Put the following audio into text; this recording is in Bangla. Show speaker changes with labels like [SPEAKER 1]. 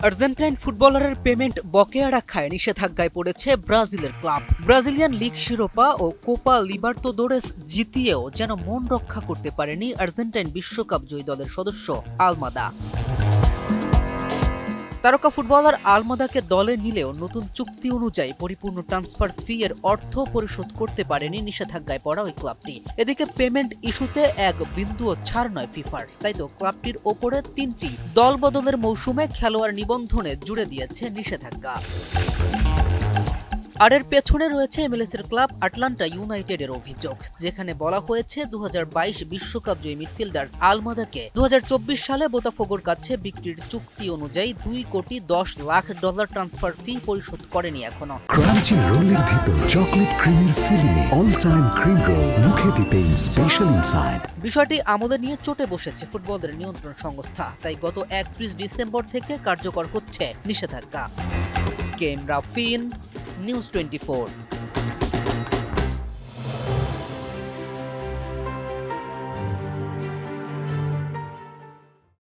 [SPEAKER 1] আর্জেন্টাইন ফুটবলারের পেমেন্ট বকেয়া রাখায় নিষেধাজ্ঞায় পড়েছে ব্রাজিলের ক্লাব। ব্রাজিলিয়ান লিগ শিরোপা ও কোপা লিবার্তাদোরেস জিতিয়েও যেন মন রক্ষা করতে পারেনি আর্জেন্টাইন বিশ্বকাপ জয়ী দলের সদস্য আলমাদা। তারকা ফুটবলার আলমাদাকে দলে নিলেও নতুন চুক্তি অনুযায়ী পরিপূর্ণ ট্রান্সফার ফি এর অর্থ পরিশোধ করতে পারেনি নিষেধাজ্ঞায় পড়া ওই ক্লাবটি। এদিকে পেমেন্ট ইস্যুতে এক বিন্দুও ছাড় নয় ফিফার। তাই তো ক্লাবটির ওপরে ৩টি দল বদলের মৌসুমে খেলোয়াড় নিবন্ধনে জুড়ে দিয়েছে নিষেধাজ্ঞা। আর এর পেছনে রয়েছে এমএলএসের ক্লাব আটলান্টা ইউনাইটেডের অভিযোগ, যেখানে বলা হয়েছে ২০২২ বিশ্বকাপ জয়ী মিডফিল্ডার আলমাদাকে ২০২৪ সালে বোতাফোগোর কাছে বিক্রির চুক্তি অনুযায়ী $2.১০ লাখ ট্রান্সফার ফি পরিশোধ করেনি এখনো।
[SPEAKER 2] ক্রাঞ্চি রোলের ভিতর চকলেট ক্রিমের filling, all time cream roll, মুখে দিতেই স্পেশাল ইনসাইড।
[SPEAKER 1] বিষয়টি আমলে নিয়ে চটে বসেছে ফুটবলের নিয়ন্ত্রণ সংস্থা। তাই গত ৩১ ডিসেম্বর থেকে কার্যকর হচ্ছে নিষেধাজ্ঞা। কেম রাফিন, নিউজ 24।